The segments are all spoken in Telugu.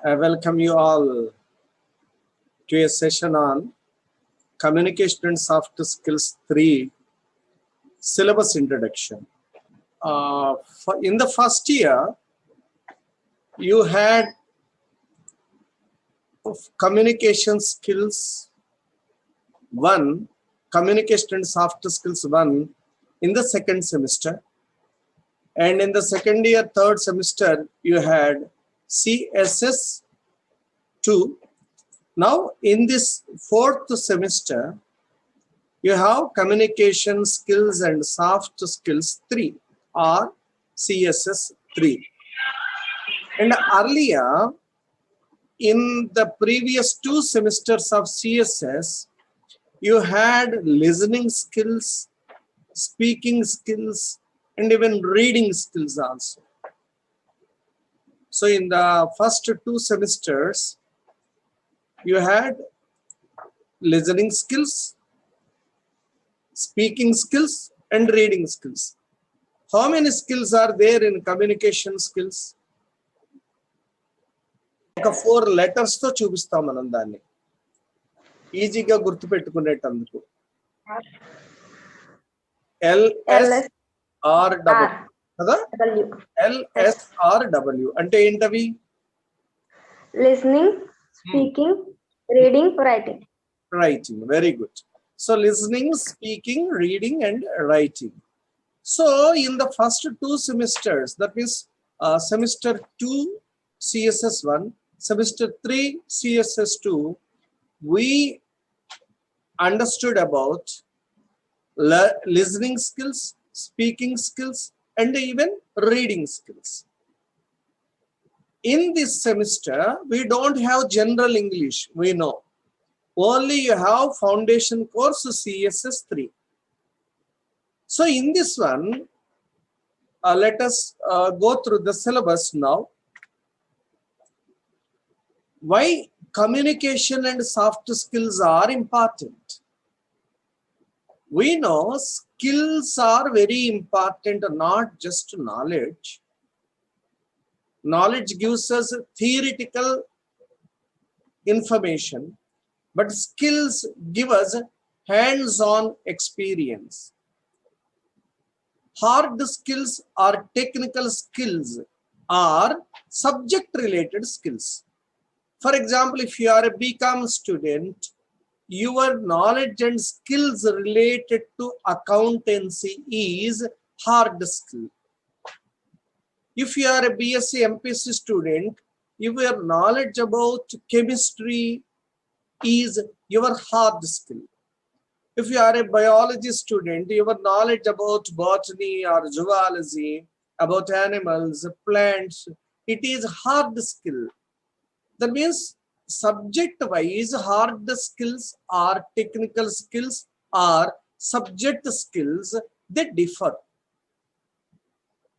I welcome you all to a session on Communication and Soft Skills 3 Syllabus Introduction. In the first year, you had Communication Skills 1, Communication and Soft Skills 1 in the second semester. And in the second year, third semester, you had CSS 2. Now, in this fourth semester, you have Communication Skills and Soft Skills 3 or CSS 3. And earlier, in the previous 2 semesters of CSS, you had listening skills, speaking skills, and even reading skills also. So in the first 2 semesters, you had listening skills, speaking skills, and reading skills. How many skills are there in communication skills? ఒక 4 letters తో చూపిస్తాం మనం దాన్ని ఈజీగా గుర్తు పెట్టుకునేటందుకు. LSRW కదా? LSRW అంటే ఏంటవి? Listening, speaking, reading, writing. Writing, very good. So listening, speaking, reading, and writing. So in the first 2 semesters, that means semester 2 CSS1, semester 3 CSS2, we understood about listening skills, speaking skills, and even reading skills. In this semester, we don't have general English, we know. Only you have foundation course CSS3. So in this one, let us go through the syllabus now. Why communication and soft skills are important? We know skills are very important, not just knowledge. Knowledge gives us theoretical information, but skills give us hands-on experience. Hard skills or technical skills are subject-related skills. For example, if you are a BCom student, your knowledge and skills related to accountancy is hard skill. If you are a BSc MPC student, your knowledge about chemistry is your hard skill. If you are a biology student, your knowledge about botany or zoology, about animals, plants, it is hard skill. That means subject-wise hard skills or technical skills or subject skills, they differ.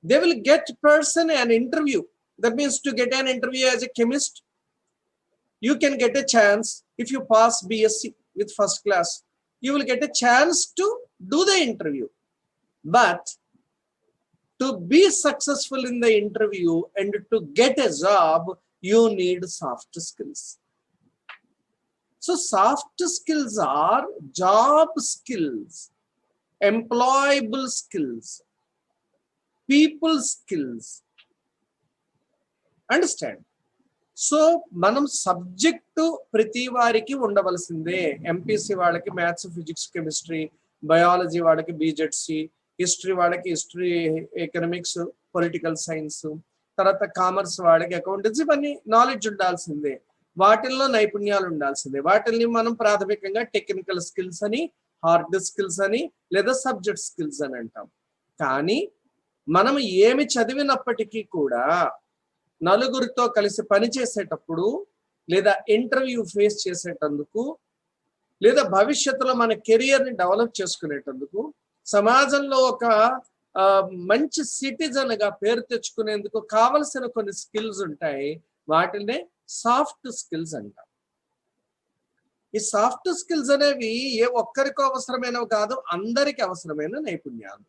They will get person an interview. That means to get an interview as a chemist, you can get a chance if you pass BSc with first class. You will get a chance to do the interview. But to be successful in the interview and to get a job, you need soft skills. So soft skills are job skills, employable skills, people skills. Understand? So మనం సబ్జెక్టు ప్రతి వారికి ఉండవలసిందే. ఎంపీసీ వాళ్ళకి మ్యాథ్స్, ఫిజిక్స్, కెమిస్ట్రీ, బయాలజీ వాళ్ళకి బీజెడ్సి, హిస్టరీ వాళ్ళకి హిస్టరీ, ఎకనామిక్స్, పొలిటికల్ సైన్స్, తర్వాత కామర్స్ వాళ్ళకి అకౌంటెన్సీ, ఇవన్నీ నాలెడ్జ్ ఉండాల్సిందే. వాటిల్లో నైపుణ్యాలు ఉండాల్సిందే. వాటిని మనం ప్రాథమికంగా టెక్నికల్ స్కిల్స్ అని, హార్డ్ స్కిల్స్ అని, లేదా సబ్జెక్ట్ స్కిల్స్ అని అంటాం. కానీ మనం ఏమి చదివినప్పటికీ కూడా నలుగురితో కలిసి పనిచేసేటప్పుడు, లేదా ఇంటర్వ్యూ ఫేస్ చేసేటందుకు, లేదా భవిష్యత్తులో మన కెరియర్ని డెవలప్ చేసుకునేటందుకు, సమాజంలో ఒక మంచి సిటిజన్గా పేరు తెచ్చుకునేందుకు కావలసిన కొన్ని స్కిల్స్ ఉంటాయి. వాటినే సాఫ్ట్ స్కిల్స్ అంటాం. ఈ సాఫ్ట్ స్కిల్స్ అనేవి ఏ ఒక్కరికో అవసరమైనవి కాదు, అందరికి అవసరమైన నైపుణ్యాలు.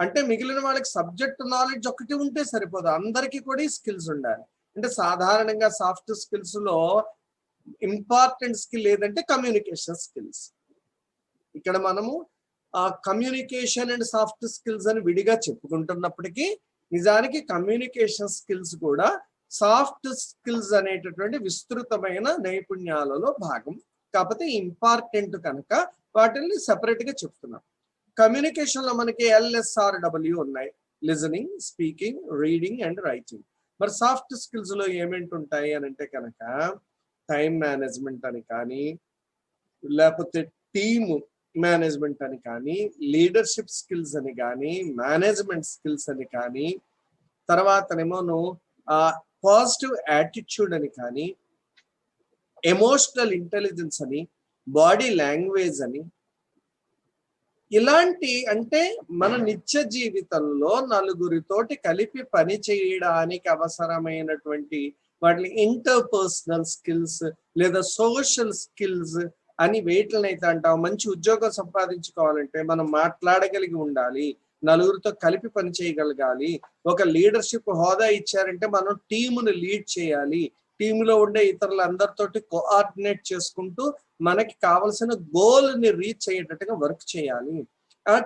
అంటే మిగిలిన వాళ్ళకి సబ్జెక్ట్ నాలెడ్జ్ ఒకటి ఉంటే సరిపోదు, అందరికీ కూడా ఈ స్కిల్స్ ఉండాలి. అంటే సాధారణంగా సాఫ్ట్ స్కిల్స్ లో ఇంపార్టెంట్ స్కిల్ ఏదంటే కమ్యూనికేషన్ స్కిల్స్. ఇక్కడ మనము కమ్యూనికేషన్ అండ్ సాఫ్ట్ స్కిల్స్ అని విడిగా చెప్పుకుంటున్నప్పటికీ నిజానికి కమ్యూనికేషన్ స్కిల్స్ కూడా సాఫ్ట్ స్కిల్స్ అనేటటువంటి విస్తృతమైన నైపుణ్యాలలో భాగం. కాకపోతే ఇంపార్టెంట్ కనుక వాటిని సెపరేట్ గా చెప్తున్నాం. కమ్యూనికేషన్ లో మనకి LSRW ఉన్నాయి, listening, speaking, reading and writing. మరి సాఫ్ట్ స్కిల్స్ లో ఏమేంటి ఉంటాయి అని అంటే కనుక టైం మేనేజ్మెంట్ అని కానీ, లేకపోతే టీమ్ మేనేజ్మెంట్ అని కానీ, లీడర్షిప్ స్కిల్స్ అని కానీ, మేనేజ్మెంట్ స్కిల్స్ అని కానీ, తర్వాతనేమోను పాజిటివ్ యాటిట్యూడ్ అని కానీ, ఎమోషనల్ ఇంటెలిజెన్స్ అని, బాడీ లాంగ్వేజ్ అని, ఇలాంటి అంటే మన నిత్య జీవితంలో నలుగురితోటి కలిపి పని చేయడానికి అవసరమైనటువంటి వాటిని ఇంటర్పర్సనల్ స్కిల్స్ లేదా సోషల్ స్కిల్స్ అని వేటినైతే అంటాం. మంచి ఉద్యోగం సంపాదించుకోవాలంటే మనం మాట్లాడగలిగి ఉండాలి, నలుగురితో కలిపి పని చేయగలగాలి. ఒక లీడర్షిప్ హోదా ఇచ్చారంటే మనం టీమును లీడ్ చేయాలి, టీంలో ఉండే ఇతరులందరితోటి కోఆర్డినేట్ చేసుకుంటూ మనకి కావలసిన గోల్ ని రీచ్ అయ్యేటట్టుగా వర్క్ చేయాలి.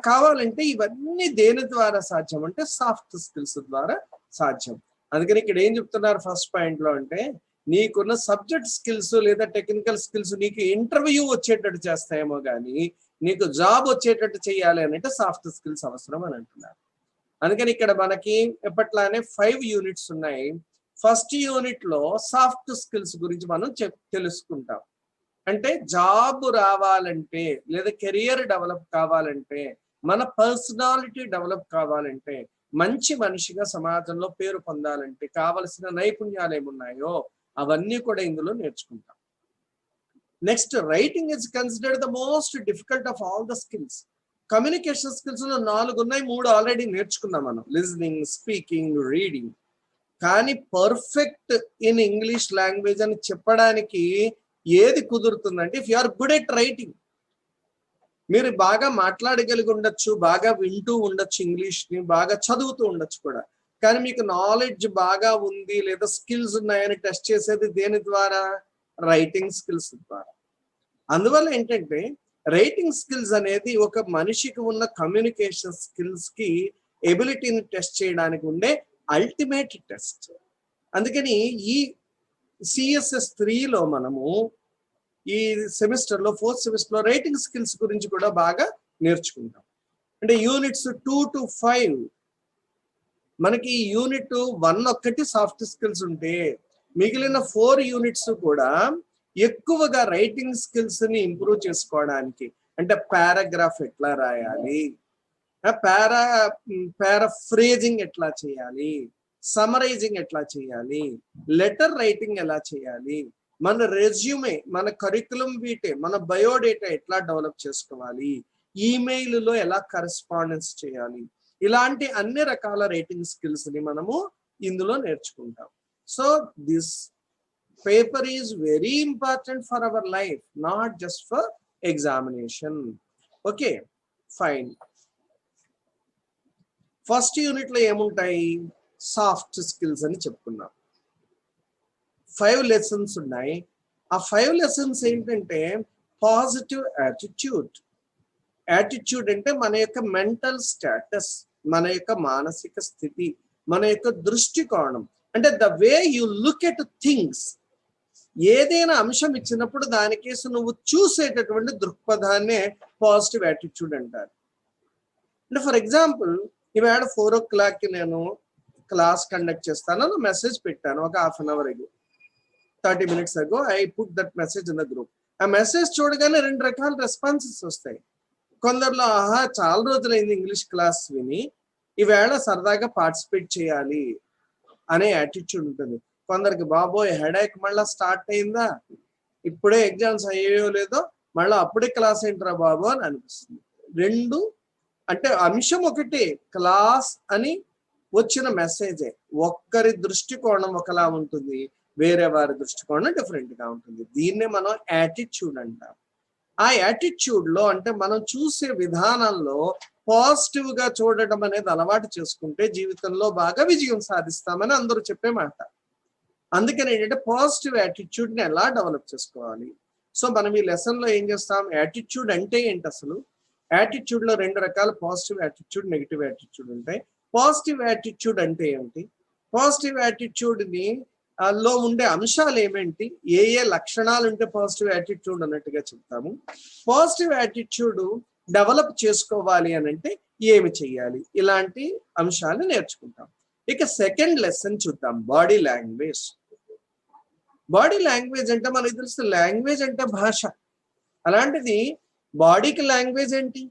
కావాలంటే ఇవన్నీ దేని ద్వారా సాధ్యం అంటే సాఫ్ట్ స్కిల్స్ ద్వారా సాధ్యం. అందుకని ఇక్కడ ఏం చెప్తున్నారు ఫస్ట్ పాయింట్ లో అంటే నీకున్న సబ్జెక్ట్ స్కిల్స్ లేదా టెక్నికల్ స్కిల్స్ నీకు ఇంటర్వ్యూ వచ్చేటట్టు చేస్తాయేమో కానీ నీకు జాబ్ వచ్చేటట్టు చేయాలి అంటే సాఫ్ట్ స్కిల్స్ అవసరం అని అంటున్నారు. అందుకని ఇక్కడ మనకి ఎప్పట్లానే 5 యూనిట్స్ ఉన్నాయి. ఫస్ట్ యూనిట్ లో సాఫ్ట్ స్కిల్స్ గురించి మనం తెలుసుకుంటాం. అంటే జాబ్ రావాలంటే లేదా కెరియర్ డెవలప్ కావాలంటే, మన పర్సనాలిటీ డెవలప్ కావాలంటే, మంచి మనిషిగా సమాజంలో పేరు పొందాలంటే కావలసిన నైపుణ్యాలు ఏమున్నాయో అవన్నీ కూడా ఇందులో నేర్చుకుంటాం. Next, writing is considered the most difficult of all the skills. Communication skills లో 4 ఉన్నాయి, 3 ఆల్రెడీ నేర్చుకున్నాం మనం, లిజనింగ్, స్పీకింగ్, రీడింగ్. కానీ పర్ఫెక్ట్ ఇన్ ఇంగ్లీష్ లాంగ్వేజ్ అని చెప్పడానికి ఏది కుదురుతుందంటే if you are good at writing. మీరు బాగా మాట్లాడగలిగి ఉండొచ్చు, బాగా వింటూ ఉండొచ్చు, ఇంగ్లీష్ ని బాగా చదువుతూ ఉండొచ్చు కూడా, కానీ మీకు నాలెడ్జ్ బాగా ఉంది లేదా స్కిల్స్ ఉన్నాయని టెస్ట్ చేసేది దేని ద్వారా? రైటింగ్ స్కిల్స్ ద్వారా. అందువల్ల ఏంటంటే రైటింగ్ స్కిల్స్ అనేది ఒక మనిషికి ఉన్న కమ్యూనికేషన్ స్కిల్స్ కి ఎబిలిటీని టెస్ట్ చేయడానికి ఉండే అల్టిమేట్ టెస్ట్. అందుకని ఈ CSS 3లో మనము ఈ సెమిస్టర్ లో 4th సెమిస్టర్ లో రైటింగ్ స్కిల్స్ గురించి కూడా బాగా నేర్చుకుంటాం. అంటే యూనిట్స్ 2 to 5 మనకి యూనిట్ 1 ఒక్కటి సాఫ్ట్ స్కిల్స్ ఉంటే మిగిలిన 4 యూనిట్స్ కూడా ఎక్కువగా రైటింగ్ స్కిల్స్ ని ఇంప్రూవ్ చేసుకోవడానికి, అంటే పారాగ్రాఫ్ ఎట్లా రాయాలి, పారాఫ్రేజింగ్ ఎట్లా చేయాలి, సమరైజింగ్ ఎట్లా చేయాలి, లెటర్ రైటింగ్ ఎలా చేయాలి, మన రెజ్యూమే, మన కరికులం వీటే, మన బయోడేటా ఎట్లా డెవలప్ చేసుకోవాలి, ఈమెయిల్లో ఎలా కరెస్పాండెన్స్ చేయాలి, ఇలాంటి అన్ని రకాల రైటింగ్ స్కిల్స్ ని మనము ఇందులో నేర్చుకుంటాం. So this paper is very important for our life, not just for examination. Okay, fine. First unit లో ఏముంటాయి? సాఫ్ట్ స్కిల్స్ అని చెప్పుకున్నాం. 5 లెసన్స్ ఉన్నాయి. ఆ 5 లెసన్స్ ఏంటంటే పాజిటివ్ యాటిట్యూడ్. యాటిట్యూడ్ అంటే మన యొక్క మెంటల్ స్టేటస్, మన యొక్క మానసిక స్థితి, మన యొక్క దృష్టికోణం, అంటే the way you look at things. ఏదైనా అంశం ఇచ్చినప్పుడు దానికేసి నువ్వు చూసేటటువంటి దృక్పథాన్నే పాజిటివ్ యాటిట్యూడ్ అంటారు. అంటే ఫర్ ఎగ్జాంపుల్ ఇవాళ 4 o'clock నేను క్లాస్ కండక్ట్ చేస్తాను, మెసేజ్ పెట్టాను ఒక 1/2 an hour ago, 30 minutes ago I put that message in the group. ఆ మెసేజ్ చూడగానే 2 రకాల రెస్పాన్సెస్ వస్తాయి. కొందరిలో ఆహా చాలా రోజులైంది ఇంగ్లీష్ క్లాస్ విని, ఈవేళ సరదాగా పార్టిసిపేట్ చేయాలి అనే యాటిట్యూడ్ ఉంటుంది. కొందరికి బాబోయ్ హెడేక్ మళ్ళీ స్టార్ట్ అయిందా, ఇప్పుడే ఎగ్జామ్స్ అయ్యేయో లేదో, మళ్ళీ అప్పుడే క్లాస్ ఏంట్రా బాబు అని అనిపిస్తుంది. 2 అంటే అంశం ఒకటే, క్లాస్ అని వచ్చిన మెసేజే. ఒక్కరి దృష్టికోణం ఒకలా ఉంటుంది, వేరే వారి దృష్టికోణం డిఫరెంట్ గా ఉంటుంది. దీన్నే మనం యాటిట్యూడ్ అంటాం. ఆ యాటిట్యూడ్ లో అంటే మనం చూసే విధానంలో పాజిటివ్ గా చూడటం అనేది అలవాటు చేసుకుంటే జీవితంలో బాగా విజయం సాధిస్తామని అందరూ చెప్పే మాట. అందుకని ఏంటంటే పాజిటివ్ యాటిట్యూడ్ని ఎలా డెవలప్ చేసుకోవాలి. సో మనం ఈ లెసన్లో ఏం చేస్తాం, యాటిట్యూడ్ అంటే ఏంటి అసలు, యాటిట్యూడ్లో 2 రకాల పాజిటివ్ యాటిట్యూడ్, నెగిటివ్ యాటిట్యూడ్ ఉంటాయి. పాజిటివ్ యాటిట్యూడ్ అంటే ఏమిటి, పాజిటివ్ యాటిట్యూడ్ని లో ఉండే అంశాలు ఏమేంటి, ఏ లక్షణాలు ఉంటే పాజిటివ్ యాటిట్యూడ్ అన్నట్టుగా చెప్తాము. పాజిటివ్ యాటిట్యూడ్ డెవలప్ చేసుకోవాలి అని అంటే ఏమి చెయ్యాలి, ఇలాంటి అంశాలు నేర్చుకుంటాం. ఇక సెకండ్ లెసన్ చూద్దాం, బాడీ లాంగ్వేజ్. బాడీ లాంగ్వేజ్ అంటే మనకి తెలుసు, లాంగ్వేజ్ అంటే భాష. అలాంటిది బాడీకి లాంగ్వేజ్ ఏంటి,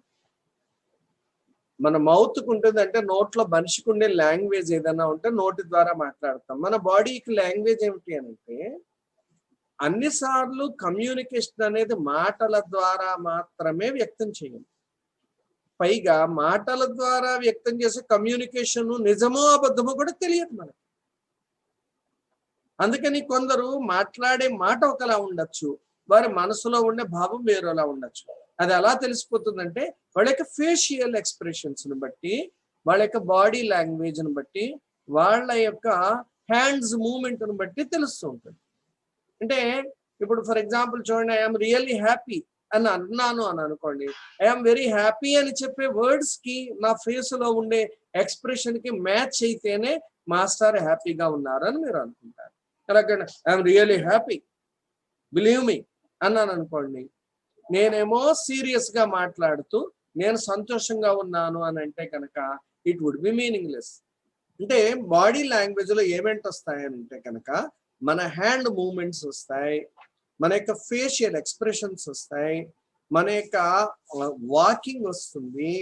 మన మౌత్కు ఉంటుంది, అంటే నోట్లో మనిషికి ఉండే లాంగ్వేజ్ ఏదైనా ఉంటే నోటి ద్వారా మాట్లాడతాం. మన బాడీకి లాంగ్వేజ్ ఏమిటి అని అంటే, అన్నిసార్లు కమ్యూనికేషన్ అనేది మాటల ద్వారా మాత్రమే వ్యక్తం చేయాలి. పైగా మాటల ద్వారా వ్యక్తం చేసే కమ్యూనికేషన్ నిజమో అబద్ధమో కూడా తెలియదు మనకి. అందుకని కొందరు మాట్లాడే మాట ఒకలా ఉండొచ్చు, వారి మనసులో ఉండే భావం వేరేలా ఉండొచ్చు. అది ఎలా తెలిసిపోతుందంటే వాళ్ళ యొక్క ఫేషియల్ ఎక్స్ప్రెషన్స్ని బట్టి, వాళ్ళ యొక్క బాడీ లాంగ్వేజ్ని బట్టి, వాళ్ళ యొక్క హ్యాండ్స్ మూమెంట్ని బట్టి తెలుస్తూ ఉంటుంది. అంటే ఇప్పుడు ఫర్ ఎగ్జాంపుల్ చూడండి, ఐఎమ్ రియల్లీ హ్యాపీ అని అన్నాను అని అనుకోండి, ఐఎమ్ వెరీ హ్యాపీ అని చెప్పే వర్డ్స్కి నా ఫేస్లో ఉండే ఎక్స్ప్రెషన్కి మ్యాచ్ అయితేనే మాస్టర్ హ్యాపీగా ఉన్నారని మీరు అనుకుంటారు. అలాగే I'm really happy believe me అన్నాను అనుకోండి, నేనేమో సీరియస్గా మాట్లాడుతూ నేను సంతోషంగా ఉన్నాను అని అంటే కనుక ఇట్ వుడ్ బి మీనింగ్లెస్. అంటే బాడీ లాంగ్వేజ్లో ఏమేంటి వస్తాయని అంటే కనుక మన హ్యాండ్ మూమెంట్స్ వస్తాయి, మన యొక్క ఫేషియల్ ఎక్స్ప్రెషన్స్ వస్తాయి, మన యొక్క వాకింగ్ వస్తుంది,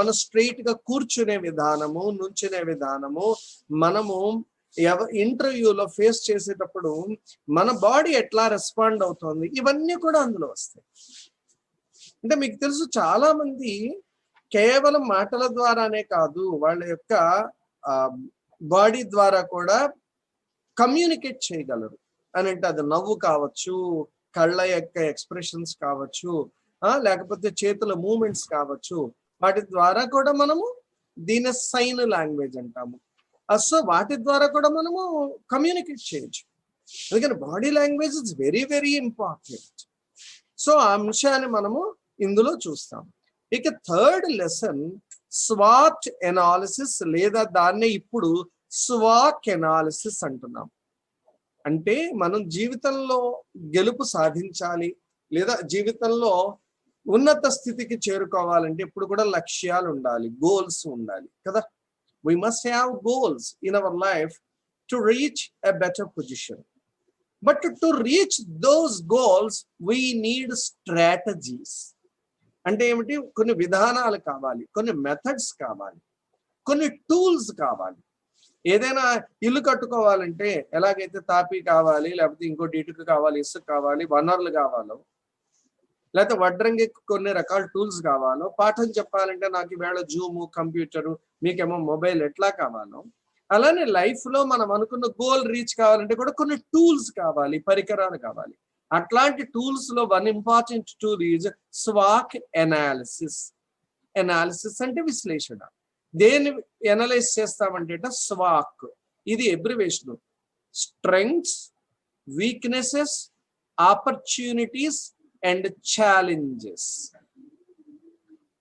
మన స్ట్రైట్గా కూర్చునే విధానము, నుంచునే విధానము, మనము ఇంటర్వ్యూలో ఫేస్ చేసేటప్పుడు మన బాడీ ఎట్లా రెస్పాండ్ అవుతుంది, ఇవన్నీ కూడా అందులో వస్తాయి. అంటే మీకు తెలుసు, చాలా మంది కేవలం మాటల ద్వారానే కాదు, వాళ్ళ యొక్క బాడీ ద్వారా కూడా కమ్యూనికేట్ చేయగలరు అని అంటే, అది నవ్వు కావచ్చు, కళ్ళ యొక్క ఎక్స్ప్రెషన్స్ కావచ్చు, లేకపోతే చేతుల మూమెంట్స్ కావచ్చు, వాటి ద్వారా కూడా మనము దీని సైన్ లాంగ్వేజ్ అంటాము. సో వాటి ద్వారా కూడా మనము కమ్యూనికేట్ చేయొచ్చు. అందుకని body language is very very important. So ఆ అంశాన్ని మనము ఇందులో చూస్తాం. ఇక థర్డ్ లెసన్ స్వాట్ ఎనాలిసిస్, లేదా దాన్నే ఇప్పుడు స్వాక్ ఎనాలిసిస్ అంటున్నాం. అంటే మనం జీవితంలో గెలుపు సాధించాలి, లేదా జీవితంలో ఉన్నత స్థితికి చేరుకోవాలంటే ఇప్పుడు కూడా లక్ష్యాలు ఉండాలి, గోల్స్ ఉండాలి కదా. We must have goals in our life to reach a better position. But to reach those goals, we need strategies. అంటే ఏమిటి, కొన్ని విధానాలు కావాలి, కొన్ని మెథడ్స్ కావాలి, కొన్ని టూల్స్ కావాలి. ఏదైనా ఇల్లు కట్టుకోవాలంటే ఎలాగైతే తాపి కావాలి, లేకపోతే ఇంకోటి ఇటుక కావాలి, ఇసుక కావాలి, వనరులు కావాలో, లేకపోతే వడ్రంగి కొన్ని రకాల టూల్స్ కావాలో, పాఠం చెప్పాలంటే నాకు ఈవేళ జూము, కంప్యూటరు, మీకేమో మొబైల్ ఎట్లా కావాలో, అలానే లైఫ్లో మనం అనుకున్న గోల్ రీచ్ కావాలంటే కూడా కొన్ని టూల్స్ కావాలి, పరికరాలు కావాలి. అట్లాంటి టూల్స్లో వన్ ఇంపార్టెంట్ టూల్ ఈజ్ స్వాక్ ఎనాలిసిస్. ఎనాలిసిస్ అంటే విశ్లేషణ. దేన్ని ఎనలైజ్ చేస్తామంటే స్వాక్, ఇది abbreviation, strengths, weaknesses, opportunities and challenges.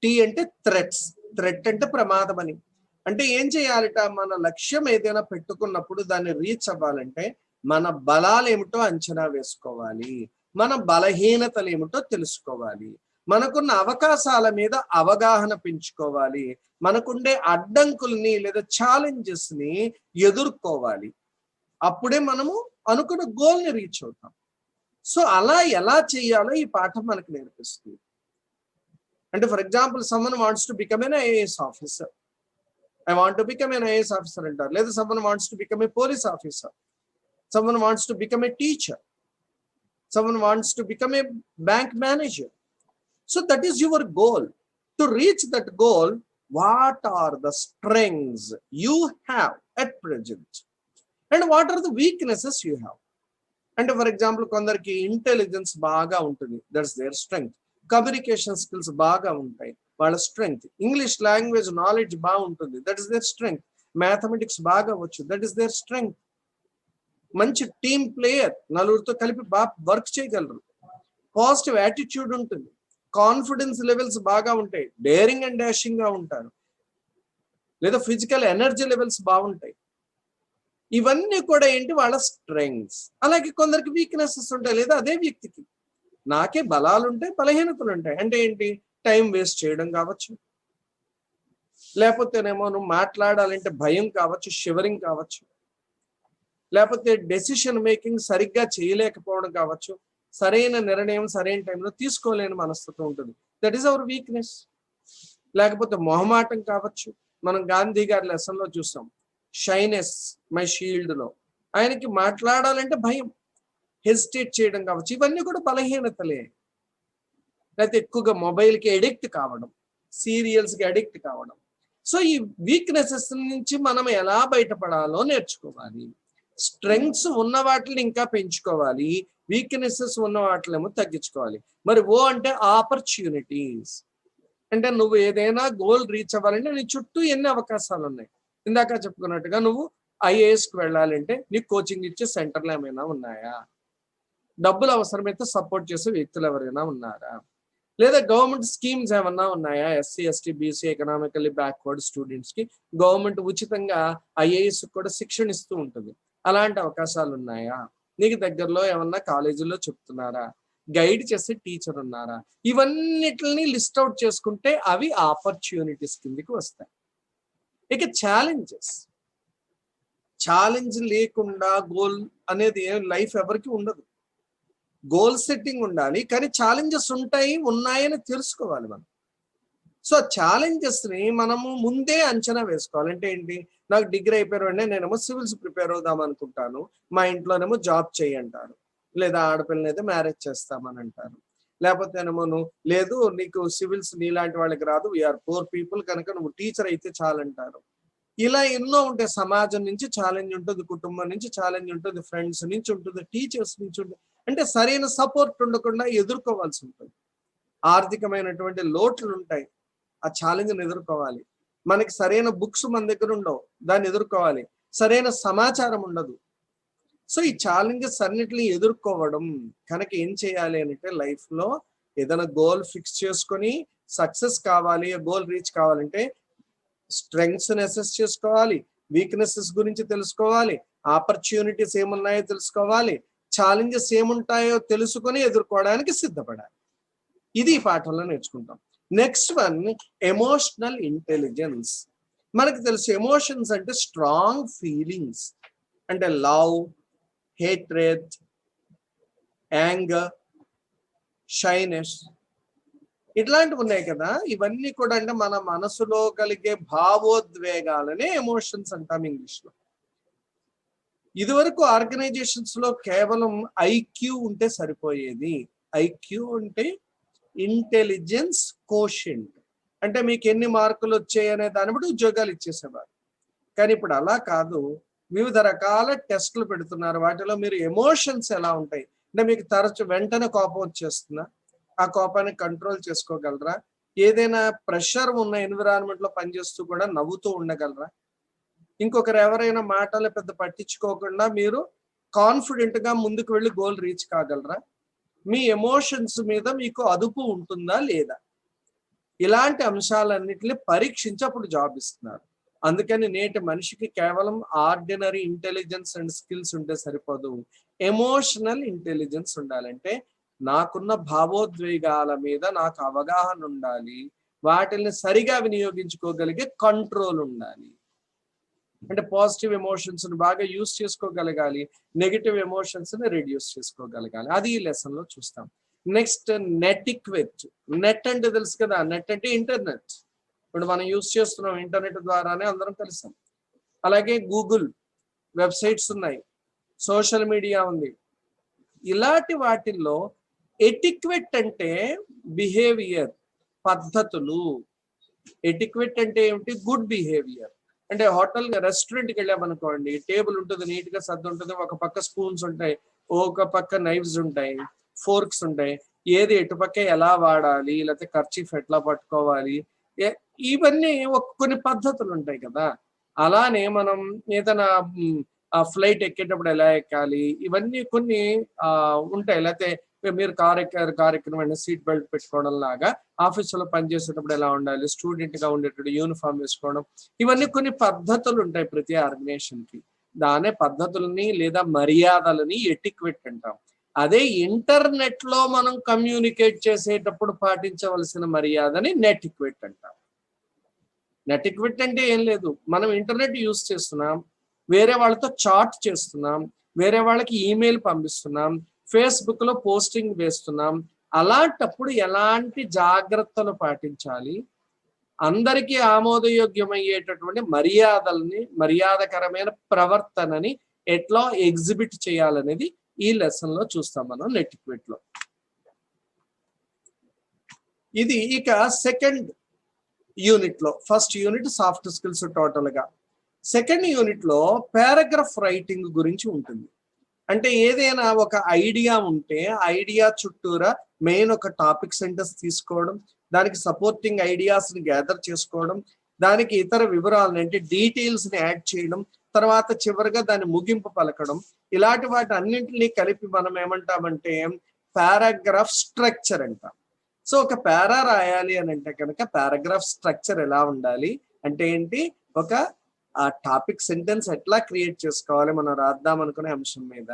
T అంటే థ్రెట్స్, థ్రెట్ అంటే ప్రమాదం అని. అంటే ఏం చేయాలిట, మన లక్ష్యం ఏదైనా పెట్టుకున్నప్పుడు దాన్ని రీచ్ అవ్వాలంటే మన బలాలు ఏమిటో అంచనా వేసుకోవాలి, మన బలహీనతలు ఏమిటో తెలుసుకోవాలి, మనకున్న అవకాశాల మీద అవగాహన పెంచుకోవాలి, మనకుండే అడ్డంకుల్ని లేదా ఛాలెంజెస్ ని ఎదుర్కోవాలి. అప్పుడే మనము అనుకున్న గోల్ని రీచ్ అవుతాం. సో అలా ఎలా చేయాలో ఈ పాఠం మనకు నేర్పిస్తుంది. అంటే for example, someone wants to become an IAS officer, I want to become an IAS officer అంటారు. లేదా someone wants to become a police officer, someone wants to become a teacher, someone wants to become a bank manager. So that is your goal. To reach that goal, what are the strengths you have at present and what are the weaknesses you have? And for example, కొందరికి ఇంటెలిజెన్స్ బాగా ఉంటుంది, that's there strength. Communication skills బాగా ఉంటాయి, వాళ్ళ స్ట్రెంగ్త్. ఇంగ్లీష్ లాంగ్వేజ్ నాలెడ్జ్ బాగుంటుంది, that is there strength. Mathematics బాగా వచ్చు, దట్ ఈస్ దేర్ స్ట్రెంగ్త్. మంచి టీమ్ ప్లేయర్, నలుగురితో కలిపి బాగా వర్క్ చేయగలరు. పాజిటివ్ యాటిట్యూడ్ ఉంటుంది, కాన్ఫిడెన్స్ లెవెల్స్ బాగా ఉంటాయి, డేరింగ్ అండ్ డాషింగ్ గా ఉంటారు, లేదా ఫిజికల్ ఎనర్జీ లెవెల్స్ బాగుంటాయి. ఇవన్నీ కూడా ఏంటి వాళ్ళ స్ట్రెంగ్స్. అలాగే కొందరికి వీక్నెసెస్ ఉంటాయి, లేదా అదే వ్యక్తికి నాకే బలాలు ఉంటాయి బలహీనతలు ఉంటాయి. అంటే ఏంటి, టైం వేస్ట్ చేయడం కావచ్చు, లేకపోతేనేమో నువ్వు మాట్లాడాలంటే భయం కావచ్చు, షివరింగ్ కావచ్చు, లేకపోతే డెసిషన్ మేకింగ్ సరిగ్గా చేయలేకపోవడం కావచ్చు, సరైన నిర్ణయం సరైన టైంలో తీసుకోలేని మనస్తత్వం ఉంటుంది, దట్ ఈస్ అవర్ వీక్నెస్. లేకపోతే మొహమాటం కావచ్చు, మనం గాంధీ గారి లెసన్ లో చూసాం, షైనెస్ మై షీల్డ్ లో ఆయనకి మాట్లాడాలంటే భయం, హెసిటేట్ చేయడం కావచ్చు, ఇవన్నీ కూడా బలహీనతలే. లేకపోతే ఎక్కువగా మొబైల్కి అడిక్ట్ కావడం, సీరియల్స్కి అడిక్ట్ కావడం. సో ఈ వీక్నెసెస్ నుంచి మనం ఎలా బయటపడాలో నేర్చుకోవాలి. స్ట్రెంగ్స్ ఉన్న వాటిని ఇంకా పెంచుకోవాలి, వీక్నెసెస్ ఉన్న వాటినేమో తగ్గించుకోవాలి. మరి ఓ అంటే ఆపర్చునిటీస్. అంటే నువ్వు ఏదైనా గోల్ రీచ్ అవ్వాలంటే నీ చుట్టూ ఎన్ని అవకాశాలు ఉన్నాయి. ఇందాక చెప్పుకున్నట్టుగా నువ్వు ఐఏఎస్కి వెళ్ళాలంటే నీకు కోచింగ్ ఇచ్చే సెంటర్లు ఏమైనా ఉన్నాయా, డబ్బులు అవసరమైతే సపోర్ట్ చేసే వ్యక్తులు ఎవరైనా ఉన్నారా, లేదా గవర్నమెంట్ స్కీమ్స్ ఏమన్నా ఉన్నాయా, SC ST BC economically backward students కి గవర్నమెంట్ ఉచితంగా ఐఏఎస్ కూడా శిక్షణ ఇస్తూ ఉంటుంది, అలాంటి అవకాశాలు ఉన్నాయా, నీకు దగ్గరలో ఏమన్నా కాలేజీలో చెప్తున్నారా, గైడ్ చేసే టీచర్ ఉన్నారా, ఇవన్నిటిని లిస్ట్ అవుట్ చేసుకుంటే అవి ఆపర్చునిటీస్ కిందకి వస్తాయి. ఇక ఛాలెంజ్ లేకుండా గోల్ అనేది లైఫ్ ఎవరికి ఉండదు. గోల్ సెట్టింగ్ ఉండాలి, కానీ ఛాలెంజెస్ ఉన్నాయని తెలుసుకోవాలి మనం. సో ఛాలెంజెస్ ని మనము ముందే అంచనా వేసుకోవాలి. అంటే ఏంటి, నాకు డిగ్రీ అయిపోయిన వెంటనే నేనేమో సివిల్స్ ప్రిపేర్ అవుదాం అనుకుంటాను, మా ఇంట్లోనేమో జాబ్ చేయంటారు, లేదా ఆడపిల్లని అయితే మ్యారేజ్ చేస్తామని అంటారు, లేకపోతేనేమో లేదు నీకు సివిల్స్ నీలాంటి వాళ్ళకి రాదు, వీఆర్ పూర్ పీపుల్ కనుక నువ్వు టీచర్ అయితే చాలంటారు. ఇలా ఎన్నో ఉంటాయి. సమాజం నుంచి ఛాలెంజ్ ఉంటుంది, కుటుంబం నుంచి ఛాలెంజ్ ఉంటుంది, ఫ్రెండ్స్ నుంచి ఉంటుంది, టీచర్స్ నుంచి ఉంటుంది. అంటే సరైన సపోర్ట్ ఉండకుండా ఎదుర్కోవాల్సి ఉంటుంది. ఆర్థికమైనటువంటి లోట్లు ఉంటాయి, ఆ ఛాలెంజ్ని ఎదుర్కోవాలి. మనకి సరైన బుక్స్ మన దగ్గర ఉండవు, దాన్ని ఎదుర్కోవాలి. సరైన సమాచారం ఉండదు. సో ఈ ఛాలెంజెస్ అన్నిటిని ఎదుర్కోవడం కనుక ఏం చేయాలి అంటే, లైఫ్ లో ఏదైనా గోల్ ఫిక్స్ చేసుకొని సక్సెస్ కావాలి, గోల్ రీచ్ కావాలంటే స్ట్రెంగ్స్ అసెస్ చేసుకోవాలి, వీక్నెసెస్ గురించి తెలుసుకోవాలి, ఆపర్చునిటీస్ ఏమున్నాయో తెలుసుకోవాలి, ఛాలెంజెస్ ఏముంటాయో తెలుసుకొని ఎదుర్కోవడానికి సిద్ధపడాలి. ఇది ఈ పాఠంలో నేర్చుకుంటాం. Next one, emotional intelligence. మనకు తెలుసు ఎమోషన్స్ అంటే స్ట్రాంగ్ ఫీలింగ్స్, అంటే లవ్, హేట్రెడ్, యాంగర్, షైనెస్, ఇట్లాంటివి ఉన్నాయి కదా. ఇవన్నీ కూడా అంటే మన మనసులో కలిగే భావోద్వేగాలనే ఎమోషన్స్ అంటాం ఇంగ్లీష్ లో. ఇదివరకు ఆర్గనైజేషన్స్ లో కేవలం ఐక్యూ ఉంటే సరిపోయేది. ఐక్యూ అంటే ఇంటెలిజెన్స్ కోషెంట్, అంటే మీకు ఎన్ని మార్కులు వచ్చాయి అనే దాన్ని బట్టి ఉద్యోగాలు ఇచ్చేసేవారు. కానీ ఇప్పుడు అలా కాదు, వివిధ రకాల టెస్టులు పెడుతున్నారు. వాటిలో మీరు ఎమోషన్స్ ఎలా ఉంటాయి, అంటే మీకు తరచు వెంటనే కోపం వచ్చేస్తుందా, ఆ కోపాన్ని కంట్రోల్ చేసుకోగలరా, ఏదైనా ప్రెషర్ ఉన్న ఎన్విరాన్మెంట్ లో పనిచేస్తూ కూడా నవ్వుతూ ఉండగలరా, ఇంకొకరు ఎవరైనా మాటలు పెద్ద పట్టించుకోకుండా మీరు కాన్ఫిడెంట్ గా ముందుకు వెళ్ళి గోల్ రీచ్ కాగలరా, మీ ఎమోషన్స్ మీద మీకు అదుపు ఉంటుందా లేదా, ఇలాంటి అంశాలన్నిటిని పరీక్షించి అప్పుడు జాబ్ ఇస్తున్నారు. అందుకని నేటి మనిషికి కేవలం ఆర్డినరీ ఇంటెలిజెన్స్ అండ్ స్కిల్స్ ఉంటే సరిపోదు, ఎమోషనల్ ఇంటెలిజెన్స్ ఉండాలంటే నాకున్న భావోద్వేగాల మీద నాకు అవగాహన ఉండాలి, వాటిని సరిగా వినియోగించుకోగలిగే కంట్రోల్ ఉండాలి. అంటే పాజిటివ్ ఎమోషన్స్ ని బాగా యూస్ చేసుకోగలగాలి, నెగిటివ్ ఎమోషన్స్ ని రెడ్యూస్ చేసుకోగలగాలి. అది ఈ లెసన్ లో చూస్తాం. Next, netiquette. నెట్ అంటే తెలుసు కదా, నెట్ అంటే ఇంటర్నెట్. ఇప్పుడు మనం యూస్ చేస్తున్నాం, ఇంటర్నెట్ ద్వారానే అందరం కలిసాం. అలాగే గూగుల్, వెబ్సైట్స్ ఉన్నాయి, సోషల్ మీడియా ఉంది. ఇలాంటి వాటిల్లో ఎటిక్వెట్ అంటే బిహేవియర్, పద్ధతులు. ఎటిక్వెట్ అంటే ఏమిటి, గుడ్ బిహేవియర్. అంటే హోటల్ రెస్టారెంట్కి వెళ్ళామనుకోండి, టేబుల్ ఉంటుంది, నీట్ గా సర్దు ఉంటుంది, ఒక పక్క స్పూన్స్ ఉంటాయి, ఒక పక్క నైఫ్స్ ఉంటాయి, ఫోర్క్స్ ఉంటాయి, ఏది ఎటుపక్క ఎలా వాడాలి, లేకపోతే కర్చీఫ్ ఎట్లా పట్టుకోవాలి, ఇవన్నీ కొన్ని పద్ధతులు ఉంటాయి కదా. అలానే మనం ఏదైనా ఫ్లైట్ ఎక్కేటప్పుడు ఎలా ఎక్కాలి, ఇవన్నీ కొన్ని ఉంటాయి. లేకపోతే మీరు కార్ ఎక్కిన వెంటనే సీట్ బెల్ట్ పెట్టుకోవడం లాగా, ఆఫీసులో పనిచేసేటప్పుడు ఎలా ఉండాలి, స్టూడెంట్ గా ఉండేటప్పుడు యూనిఫామ్ వేసుకోవడం, ఇవన్నీ కొన్ని పద్ధతులు ఉంటాయి ప్రతి ఆర్గనైజేషన్ కి. దానే పద్ధతులని లేదా మర్యాదలని ఎటిక్వెట్ అంటాం. అదే ఇంటర్నెట్ లో మనం కమ్యూనికేట్ చేసేటప్పుడు పాటించవలసిన మర్యాదని నెటిక్వెట్ అంటాం. నెటిక్వెట్ అంటే ఏం లేదు, మనం ఇంటర్నెట్ యూస్ చేస్తున్నాం, వేరే వాళ్ళతో చాట్ చేస్తున్నాం, వేరే వాళ్ళకి ఈమెయిల్ పంపిస్తున్నాం, ఫేస్బుక్ లో పోస్టింగ్ వేస్తున్నాం. అలాంటప్పుడు ఎలాంటి జాగ్రత్తలు పాటించాలి, అందరికీ ఆమోదయోగ్యమయ్యేటటువంటి మర్యాదల్ని, మర్యాదకరమైన ప్రవర్తనని ఎట్లా ఎగ్జిబిట్ చేయాలనేది ఈ లెసన్ లో చూస్తాం మనం నెటిక్వెట్ లో. ఇది ఇక సెకండ్ యూనిట్ లో. First unit soft skills total గా. సెకండ్ యూనిట్ లో పారాగ్రాఫ్ రైటింగ్ గురించి ఉంటుంది. అంటే ఏదైనా ఒక ఐడియా ఉంటే ఐడియా చుట్టూరా మెయిన్ ఒక టాపిక్ సెంటెన్స్ తీసుకోవడం, దానికి సపోర్టింగ్ ఐడియాస్ ని గ్యాదర్ చేసుకోవడం, దానికి ఇతర వివరాలను అంటే డీటెయిల్స్ ని యాడ్ చేయడం, తర్వాత చివరిగా దాని ముగింపు పలకడం, ఇలాంటి వాటి అన్నింటినీ కలిపి మనం ఏమంటామంటే పారాగ్రాఫ్ స్ట్రక్చర్ అంటాం. సో ఒక పారా రాయాలి అని అంటే కనుక పారాగ్రాఫ్ స్ట్రక్చర్ ఎలా ఉండాలి అంటే ఏంటి, ఒక టాపిక్ సెంటెన్స్ ఎట్లా క్రియేట్ చేసుకోవాలి మనం రాద్దాం అనుకునే అంశం మీద,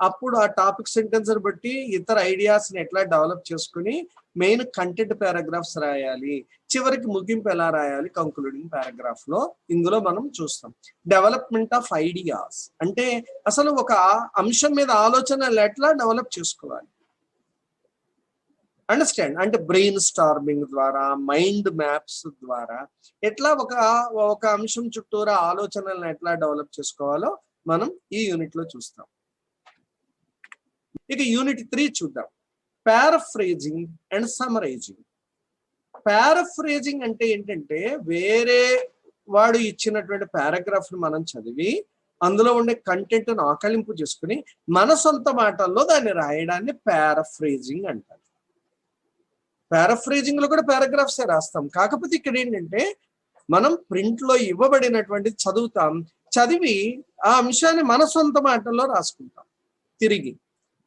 అప్పుడు ఆ టాపిక్ సెంటెన్స్ బట్టి ఇతర ఐడియాస్ ని ఎట్లా డెవలప్ చేసుకుని మెయిన్ కంటెంట్ పారాగ్రాఫ్స్ రాయాలి, చివరికి ముగింపు ఎలా రాయాలి కంక్లూడింగ్ పారాగ్రాఫ్ లో, ఇందులో మనం చూస్తాం. డెవలప్మెంట్ ఆఫ్ ఐడియాస్ అంటే అసలు ఒక అంశం మీద ఆలోచనలు ఎట్లా డెవలప్ చేసుకోవాలి, అండర్స్టాండ్ అంటే బ్రెయిన్ స్టార్మింగ్ ద్వారా, మైండ్ మ్యాప్స్ ద్వారా ఎట్లా ఒక అంశం చుట్టూరా ఆలోచనలను ఎట్లా డెవలప్ చేసుకోవాలో మనం ఈ యూనిట్ లో చూస్తాం. ఇక యూనిట్ 3 చూద్దాం, పారాఫ్రేజింగ్ అండ్ సమ్మరైజింగ్. పారాఫ్రేజింగ్ అంటే ఏంటంటే వేరే వాడు ఇచ్చినటువంటి పారాగ్రాఫ్ ని మనం చదివి అందులో ఉండే కంటెంట్ ను ఆకలింపు చేసుకుని మన సొంత మాటల్లో దాన్ని రాయడాన్ని పారాఫ్రేజింగ్ అంటారు. పారాఫ్రేజింగ్ లో కూడా పారాగ్రాఫ్స్ రాస్తాం, కాకపోతే ఇక్కడ ఏంటంటే మనం ప్రింట్ లో ఇవ్వబడినటువంటి చదువుతాం, చదివి ఆ అంశాన్ని మన సొంత మాటల్లో రాసుకుంటాం తిరిగి,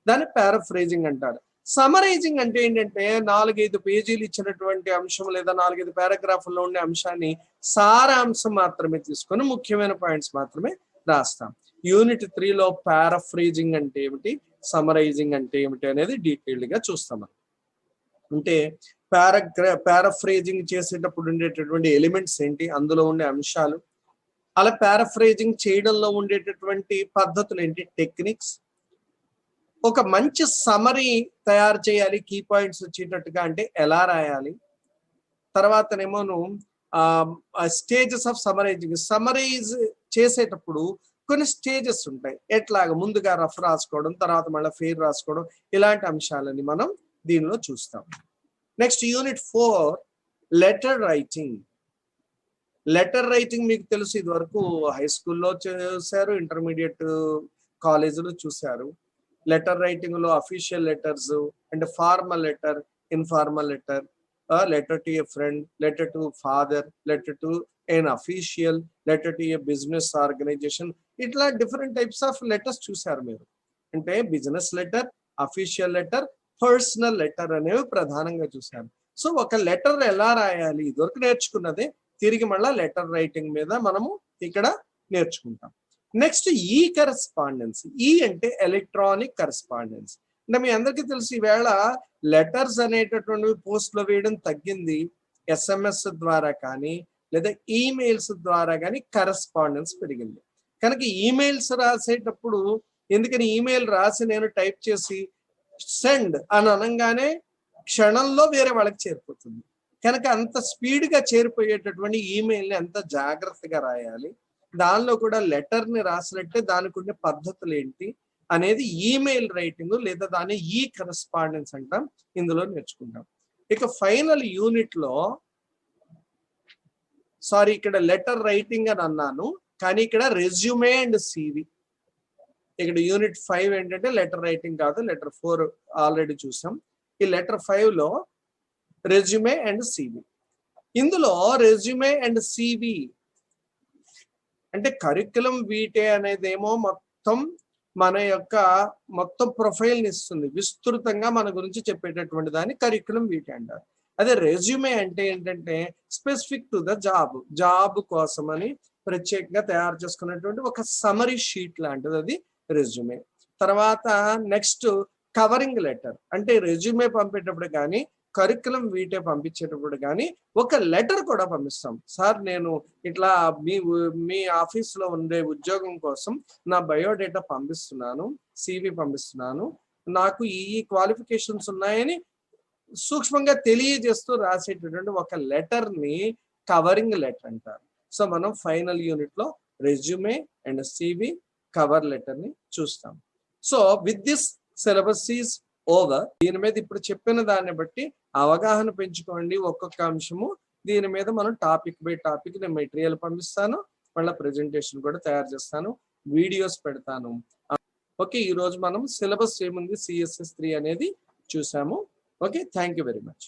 దాన్ని పారాఫ్రేజింగ్ అంటారు. సమరైజింగ్ అంటే ఏంటంటే 4-5 పేజీలు ఇచ్చినటువంటి అంశం లేదా 4-5 పారాగ్రాఫ్లో ఉండే అంశాన్ని సారాంశం మాత్రమే తీసుకొని ముఖ్యమైన పాయింట్స్ మాత్రమే రాస్తాం. యూనిట్ 3 లో పారాఫ్రేజింగ్ అంటే ఏమిటి, సమరైజింగ్ అంటే ఏమిటి అనేది డీటెయిల్డ్ గా చూస్తాం. అంటే పారాఫ్రేజింగ్ చేసేటప్పుడు ఉండేటటువంటి ఎలిమెంట్స్ ఏంటి, అందులో ఉండే అంశాలు, అలా పారాఫ్రేజింగ్ చేయడంలో ఉండేటటువంటి పద్ధతులు ఏంటి, టెక్నిక్స్, ఒక మంచి సమరీ తయారు చేయాలి కీ పాయింట్స్ వచ్చేటట్టుగా అంటే ఎలా రాయాలి, తర్వాతనేమోను స్టేజెస్ ఆఫ్ సమరైజింగ్, సమరైజ్ చేసేటప్పుడు కొన్ని స్టేజెస్ ఉంటాయి, ఎట్లాగా ముందుగా రఫ్ రాసుకోవడం, తర్వాత మళ్ళీ ఫెయిర్ రాసుకోవడం, ఇలాంటి అంశాలని మనం దీనిలో చూస్తాం. Next unit 4 letter writing. Letter writing మీకు తెలుసు, ఇది వరకు హై స్కూల్లో చూశారు, ఇంటర్మీడియట్ కాలేజీలో చూశారు. లెటర్ రైటింగ్ లో official letters and formal letter, informal letter, letter to a friend, letter to father, letter to an official, letter to a business organization, ఇట్లా డిఫరెంట్ టైప్స్ ఆఫ్ లెటర్స్ చూశారు మీరు. అంటే business letter, official letter, personal letter అనేవి ప్రధానంగా చూశారు. సో ఒక లెటర్ ఎలా రాయాలి ఇదివరకు నేర్చుకున్నదే తిరిగి మళ్ళా లెటర్ రైటింగ్ మీద మనము ఇక్కడ నేర్చుకుంటాం. నెక్స్ట్ ఈ కరెస్పాండెన్స్. ఈ అంటే ఎలక్ట్రానిక్ కరెస్పాండెన్స్. అంటే మీ అందరికీ తెలుసు ఈవేళ లెటర్స్ అనేటటువంటివి పోస్ట్ లో వేయడం తగ్గింది, SMS ద్వారా కానీ లేదా ఈమెయిల్స్ ద్వారా కానీ కరెస్పాండెన్స్ పెరిగింది. కనుక ఈమెయిల్స్ రాసేటప్పుడు ఎందుకని ఈమెయిల్ రాసి నేను టైప్ చేసి సెండ్ అని అనగానే క్షణంలో వేరే వాళ్ళకి చేరిపోతుంది. కనుక అంత స్పీడ్ గా చేరిపోయేటటువంటి ఈమెయిల్ని ఎంత జాగ్రత్తగా రాయాలి, దానిలో కూడా లెటర్ ని రాసినట్టే దానికి ఉండే పద్ధతులు ఏంటి అనేది ఈమెయిల్ రైటింగ్ లేదా దాన్ని ఈ కరెస్పాండెన్స్ అంటాం, ఇందులో నేర్చుకుంటాం. ఇక ఫైనల్ యూనిట్ లో, సారీ ఇక్కడ లెటర్ రైటింగ్ అని అన్నాను కానీ ఇక్కడ రెజ్యూమే అండ్ CV. ఇక్కడ యూనిట్ 5 ఏంటంటే లెటర్ రైటింగ్ కాదు, లెటర్ 4 ఆల్రెడీ చూసాం. ఈ లెటర్ 5 లో రెజ్యూమే అండ్ CV. ఇందులో రెజ్యూమే అండ్ CV అంటే కరికులం వీటే అనేదేమో మొత్తం మన యొక్క మొత్తం ప్రొఫైల్ ని ఇస్తుంది, విస్తృతంగా మన గురించి చెప్పేటటువంటి దాన్ని కరికులం వీటే అంటారు. అదే రెజ్యూమే అంటే ఏంటంటే స్పెసిఫిక్ టు ద జాబ్ కోసమని ప్రత్యేకంగా తయారు చేసుకున్నటువంటి ఒక సమరీ షీట్ లాంటిది అది రెజ్యూమే. తర్వాత నెక్స్ట్ కవరింగ్ లెటర్, అంటే రెజ్యూమే పంపేటప్పుడు కానీ కరికులం వీటే పంపించేటప్పుడు కానీ ఒక లెటర్ కూడా పంపిస్తాం. సార్ నేను ఇట్లా మీ ఆఫీస్లో ఉండే ఉద్యోగం కోసం నా బయోడేటా పంపిస్తున్నాను, సివి పంపిస్తున్నాను, నాకు ఈ క్వాలిఫికేషన్స్ ఉన్నాయని సూక్ష్మంగా తెలియజేస్తూ రాసేటటువంటి ఒక లెటర్ ని కవరింగ్ లెటర్ అంటారు. సో మనం ఫైనల్ యూనిట్ లో resume and CV cover letter ని చూస్తాం. So with this syllabus is over. దీని మీద ఇప్పుడు చెప్పిన దాన్ని బట్టి అవగాహన పెంచుకోండి ఒక్కొక్క అంశము. దీని మీద మనం టాపిక్ బై టాపిక్ నేను మెటీరియల్ పంపిస్తాను, మళ్ళీ ప్రెజెంటేషన్ కూడా తయారు చేస్తాను, వీడియోస్ పెడతాను. ఓకే, ఈ రోజు మనం సిలబస్ ఏముంది CSS 3 అనేది చూసాము. Okay, thank you very much.